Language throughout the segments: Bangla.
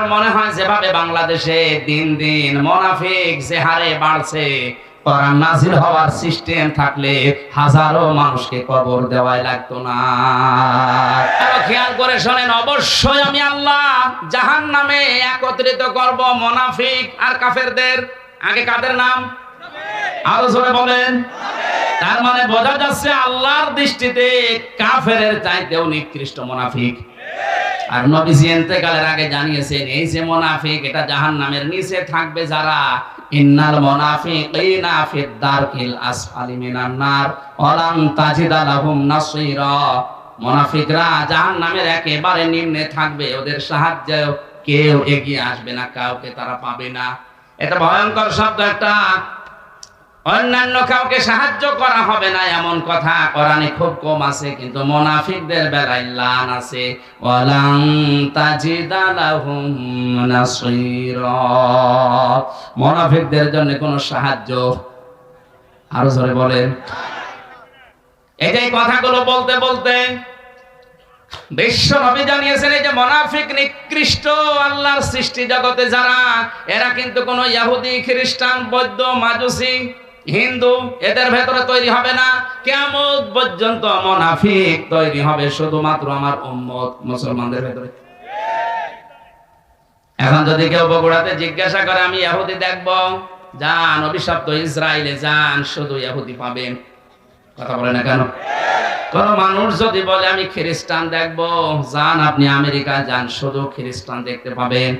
আমার মনে হয় যেভাবে বাংলাদেশে দিন দিন মুনাফিক যে হারে বাড়ছে, কোরআন নাযিল হওয়ার সিস্টেম থাকলে হাজারো মানুষকে কবর দেওয়াই লাগতো না। খেয়াল করে শোনেন, অবশ্যই আমি আল্লাহ জাহান্নামে একত্রিত করব মুনাফিক আর কাফেরদের। আগে কাদের নাম? আরো জোরে বলেন। তার মানে বোঝা যাচ্ছে আল্লাহর দৃষ্টিতে কাফেরের চাইতেও নিকৃষ্ট মুনাফিক। আর নবীজি ইন্তেকালের আগে জানিয়েছেন, এই যে মুনাফিক এটা জাহান্নামের নিচে থাকবে যারা, ইন্নাল মুনাফিকিনা ফিদ দারকিল আসফালি মিনান নার ওয়া লান তাজিদা লাহুম নাসীরা। মুনাফিকরা জাহান্নামের একেবারে নিম্নে থাকবে, ওদের সাহায্য কেউ এগিয়ে আসবে না, কাউকে তারা পাবে না। এটা ভয়ঙ্কর শব্দ একটা। অন্যান্য কাউকে সাহায্য করা হবে না এমন কথা কোরআনে খুব কম আছে, কিন্তু মুনাফিকদের বেলায় লান আছে, ওয়ালান তাজিদা লাহুম নাসীরা। মুনাফিকদের জন্য কোনো সাহায্য, আরো জোরে বলেন। এই কথাগুলো বলতে বলতে বিশ্ব নবী জানিয়েছেন, এই যে মুনাফিক নিকৃষ্ট আল্লাহর সৃষ্টি জগতে যারা, এরা কিন্তু কোনো ইহুদি, খ্রিস্টান, বৌদ্ধ, মাজুসি, হিন্দু এদের ভেতরে তৈরি হবে না। কিয়ামত পর্যন্ত মুনাফিক তৈরি হবে শুধুমাত্র আমার উম্মত মুসলমানদের ভেতরে। এখন যদি কেউ বগুড়াতে জিজ্ঞাসা করে আমি ইহুদি দেখব, যান অভিশপ্ত ইসরায়েলে যান, শুধু ইহুদি পাবেন। কথা বলে না কেন? কোন মানুষ যদি বলে আমি খ্রিস্টান দেখব, যান আপনি আমেরিকা যান, শুধু খ্রিস্টান দেখতে পাবেন।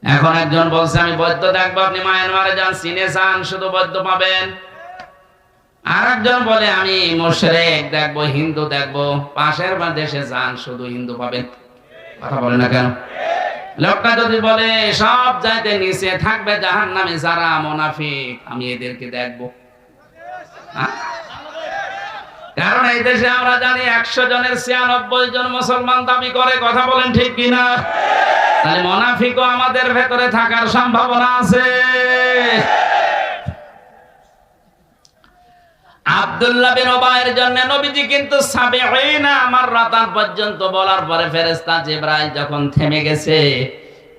এখন একজন বলছে আমি বৌদ্ধ দেখবো, আপনি মায়ানমারে যান, চীনে যান, শুধু বৌদ্ধ পাবেন। আর একজন বলে আমি মুশরিক দেখবো, হিন্দু দেখবো, পাশের দেশে যান, শুধু হিন্দু পাবেন। কথা বলে না কেন? লোকটা যদি বলে সব চাইতে নিচে থাকবে জাহান্নামে যারা মুনাফিক, আমি এদেরকে দেখবো। কারণ এই দেশে আমরা জানি 100 জনের 96 জন মুসলমান দাবি করে। কথা বলেন ঠিক কিনা? তাহলে মুনাফিকও আমাদের ভেতরে থাকার সম্ভাবনা আছে। আব্দুল্লাহ বিন উবাইয়ের জন্য নবীজি কিন্তু 70 মাররাতান পর্যন্ত বলার পরে ফেরেশতা জিবরাইল যখন থেমে গেছে,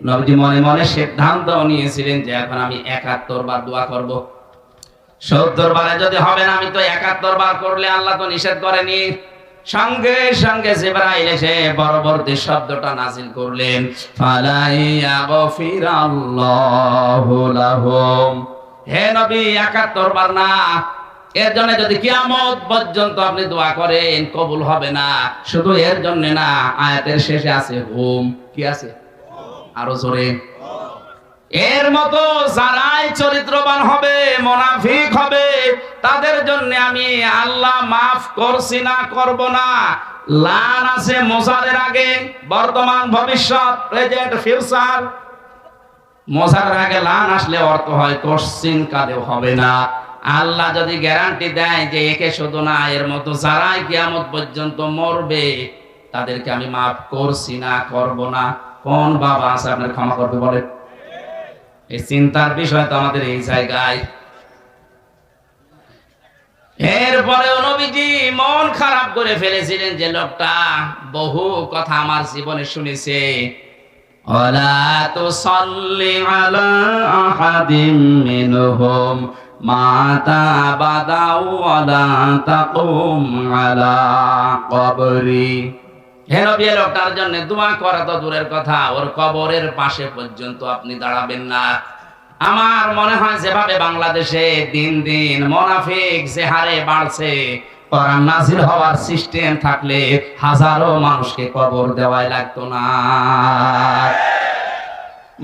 নবীজি মনে মনে সিদ্ধান্ত নিয়েছিলেন যে এখন আমি 71 বার দোয়া করব। 70 বারে যদি হবে না, আমি তো 71 বার করলে আল্লাহ তো নিষেধ করেনি। সঙ্গে সঙ্গে জিবরাইল এসে পরবর্তী শব্দটা নাযিল করলেন, ফালাইয়াগফিরাল্লাহু লাহুম। হে নবী, 71 বার না, এর জন্য যদি কিয়ামত পর্যন্ত আপনি দোয়া করেন কবুল হবে না। শুধু এর জন্য না, আয়াতের শেষে আছে হুম। কি আছে? আরো জোরে। এর মতো যারাই চরিত্রবান হবে, মুনাফিক হবে, তাদের জন্য আমি আল্লাহ মাফ করছি না, করব না। লান আছে মোজারের আগে, বর্তমান, ভবিষ্যৎ, প্রেজেন্ট, ফিউচার। মোজারের আগে লান আসলে অর্থ হয় কোশ্চিন কালেও হবে না। আল্লাহ যদি গ্যারান্টি দেয় যে একে শুধু না, এর মতো যারাই কিয়ামত পর্যন্ত মরবে তাদেরকে আমি মাফ করছি না, করব না, কোন বাবা আছে আপনার ক্ষমা করবে বলে? এই চিন্তার বিষয় তো আমাদের এই জায়গায়। এরপরেও নবীজি মন খারাপ করে ফেলেছিলেন যে লোকটা বহু কথা আমার জীবনে শুনেছে। ওয়ালা তুসাল্লি আলা আহাদিম মিনহুম মাতা বাদাউ ওয়ালা তাকুম আলা কবরি। হে নবী, লোকটার জন্য দোয়া করা তো দূরের কথা, ওর কবরের পাশে পর্যন্ত আপনি দাঁড়াবেন না। আমার মনে হয় যেভাবে বাংলাদেশে দিন দিন মুনাফিক যে হারে বাড়ছে, কোরআন নাযিল হওয়ার সিস্টেম থাকলে হাজারো মানুষকে কবর দেওয়াই লাগতো না।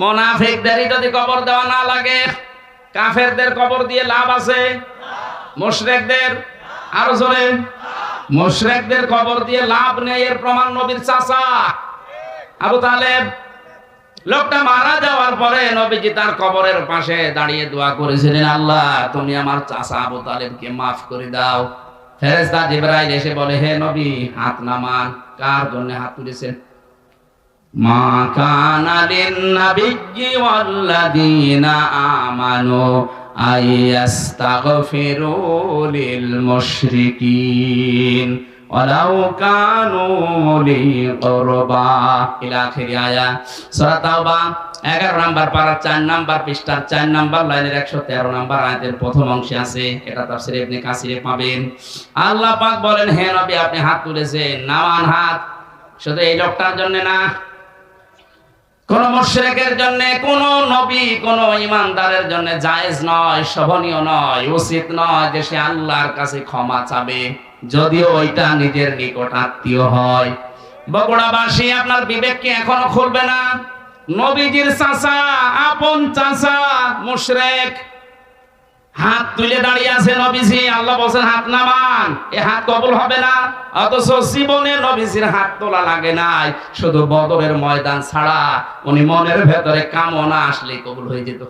মুনাফিকদেরই যদি কবর দেওয়া না লাগে, কাফেরদের কবর দিয়ে লাভ আছে? মুশরিকদের? আরো জোরে। মুশরিকদের কবর দিয়ে লাভ নেই। এর প্রমাণ নবীর চাচা আবু তালেব। লোকটা মারা যাওয়ার পরে নবীজি তার কবরের পাশে দাঁড়িয়ে দোয়া করেছিলেন, আল্লাহ তুমি আমার চাচা আবু তালেবকে মাফ করে দাও। ফেরেশতা জিবরাইল এসে বলে, হে নবী হাত নামান। কার জন্য হাত তুলেছেন? মা কানা লিন নাবিয়্যি ওয়াল্লাযীনা আমানু আইয়াস্তাগফিরু লিল মুশরিকিন ওয়ালাউ কানু উলি কুরবা ইলা আখিরি আয়া। সূরা তাওবা 11 নম্বর পারা 4 নম্বর পৃষ্ঠার 4 নম্বর লাইনের 113 নম্বর আয়াতের প্রথম অংশে আছে। এটা তাফসীর ইবনে কাসিরে পাবেন। আল্লাহ পাক বলেন, হে নবী আপনি হাত তুলেছেন, নামান হাত। শুধু এই লোকটার জন্য না, কোন মুশরিকের জন্য, কোন নবী, কোন ঈমানদারের জন্য জায়েজ নয়, শোভনীয় নয়, উচিত নয় যে সে আল্লাহর কাছে ক্ষমা চাবে, যদিও ওইটা নিজের নিকট আত্মীয় হয়। বগুড়াবাসী আপনার বিবেক কি এখনো খুলবে না? নবীজির চাচা, আপন চাচা মুশরিক, হাত তুলে দাঁড়িয়ে আছে নবীজি। আল্লাহ বলেন হাত নামান, এ হাত কবুল হবে না। অথচ জীবনে নবীজির হাত তোলা লাগে নাই, শুধু বদরের ময়দান ছাড়া উনি মনের ভেতরে কামনা আসলে কবুল হয়ে যেত।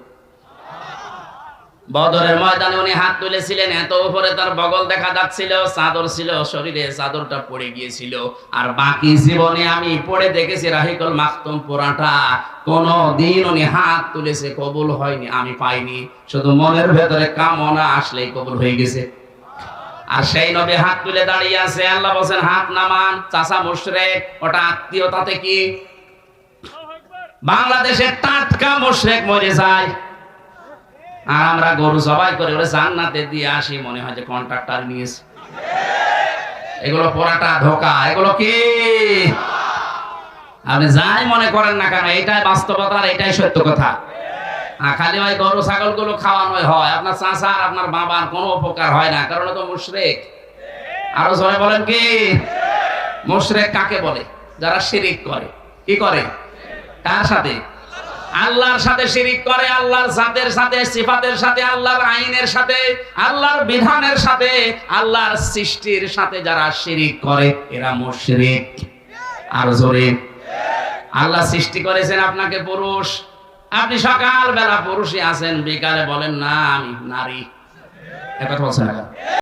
বদরের ময়দানে উনি হাত তুলেছিলেন, এত উপরে তার বগল দেখা যাচ্ছিল, চাদর ছিল শরীরে, চাদরটা পড়ে গিয়েছিল। আর বাকি জীবনে আমি পড়ে দেখেছি রাহিকুল মাকতুম পুরাটা, কোন দিন উনি হাত তুলেছে কবুল হয়নি, আমি পাইনি। শুধু মনের ভেতরে কামনা আসলেই কবুল হয়ে গেছে। আর সেই নবী হাত তুলে দাঁড়িয়ে আছে। আল্লাহ বলেন হাত নামান। চাচা মুশরিক, ওটা আত্মীয়তাতে কি? বাংলাদেশের টাটকা মুশরিক মরে যায়, আর আমরা গরু জবাই করে ওরে জান্নাতে দিয়ে আসি, মনে হয় যে কন্ট্রাক্টর নিয়েছে। এগুলো পোড়াটা ধোকা। এগুলো কি আপনি যাই মনে করেন না কেন, এটাই বাস্তবতা, আর এটাই সত্য কথা। খালি ওই গরু ছাগল গুলো খাওয়ানো হয়, আপনার চাচা আর আপনার বাবার কোনো উপকার হয় না, কারণ তো মুশরিক। আরো জোরে বলেন কি? মুশরিক কাকে বলে? যারা শিরিক করে। কি করে? কার সাথে? আল্লাহর সাথে শিরিক করে, আল্লাহর জাতের সাথে, সিফাতের সাথে, আল্লাহর আইনের সাথে, আল্লাহর বিধানের সাথে, আল্লাহর সৃষ্টির সাথে যারা শিরিক করে এরা মুশরিক। আর জোরে। আল্লাহ সৃষ্টি করেছেন আপনাকে পুরুষ, আপনি সকাল বেলা পুরুষই আছেন, বিকালে বলেন না আমি নারী। একথা বলছেন না?